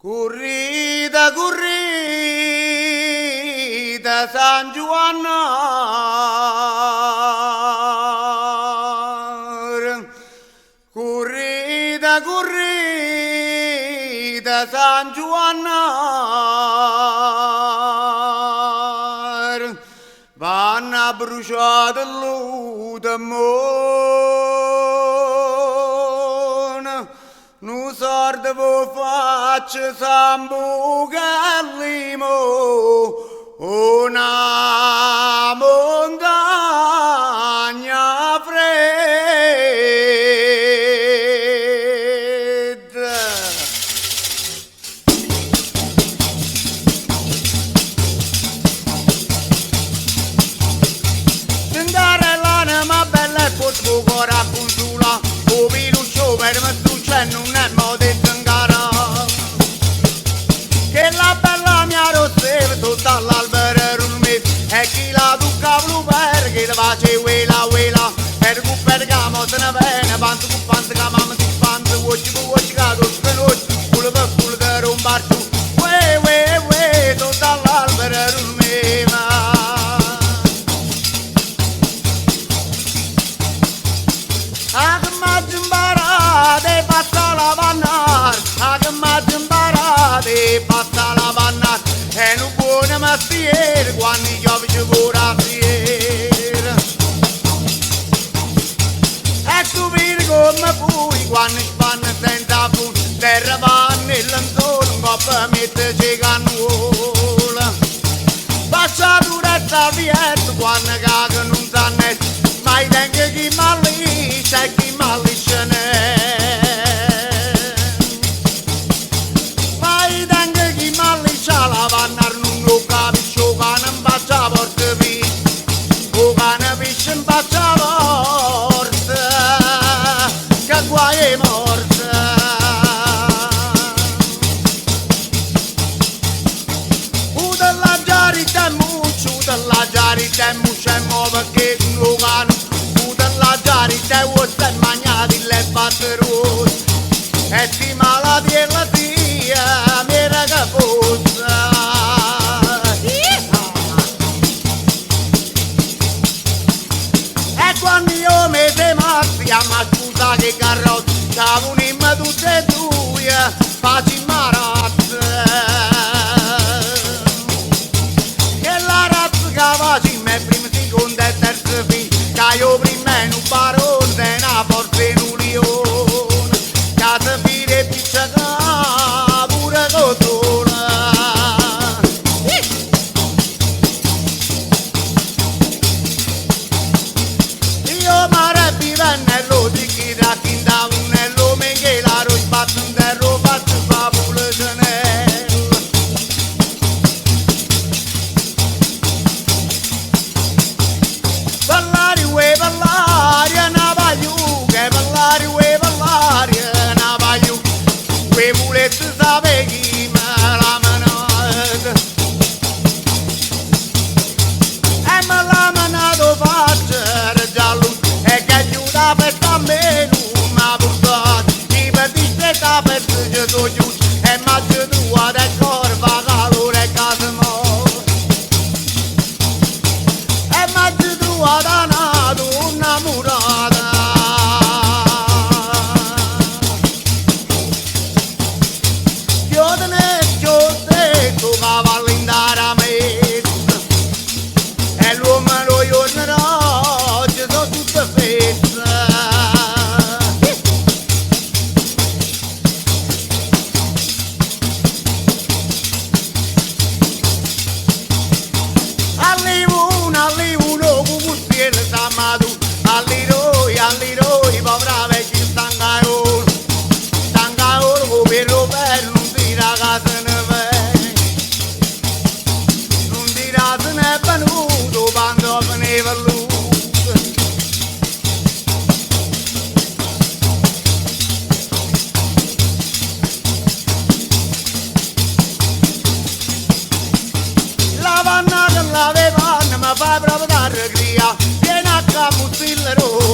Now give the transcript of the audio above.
Corrida, corrida, San Giovanna. Corrida, corrida, San Giovanna. Vanno bruciato l'utamone. Nu sordo vo faccio sambu gallimo una montagna fredda. L'anima bella e porto cuore a puntula, o piluccio per me non è modo di zangara, che la bella mia rosseva tutta l'albero rumit, e chi la ducca blu perché la pace uela uela, per pergamo se ne viene panzo con panzo che mamma ti panzo, uocci che dolce che noce, culo che rombarci, ue, tutta l'albero rumeva. Agmazzimbarate passa la vannar, agmazzimbarate passa la vannar, e un buon mestiere quando piove ci vorrà fiera. E tu vedi come poi quando spanno senza fun, terra vanno e l'anzone un po' mette ci cannuola. Faccia durezza vietto quando caga non sa netto, ma i tempi chi malli c'è chi malli ce n'è. Ma i tempi chi malli c'ha la vannar non lo capisce, o che non faccia porta via, o che ne pisce in faccia porta, che guai è morta. La giarita c'è muove che non cano, la giarita vuoi mangiare le batterose, e ti malati e la tia mi raga fossa. E quando io mi demartia, ma scusa che carrozza, stavo in me tutte e due, facci marazza. Cavaci me prima, seconda e terza fin, che io prima in un barone, una forza in un lione, che se fide piccica pure cotona. Io m'arrebbi vennello di chi da chinda unello, me che la roi batto un terro, faccio favole cenello. Se sabe chi me la manata, e me la manata faccia giallo, e che aiuta per me non mi ha portato, i petti stretta per te sono giusto, e maggio tua del corva calore e casa morta, e maggio tua da nato innamorata. All'iroi, povera vecchia stangaolo, per non dirà che se ne viene, non dirà se ne è venuto quando veniva lui. La vanna che l'aveva, mi fa proprio da regria, viene a camuzzillero.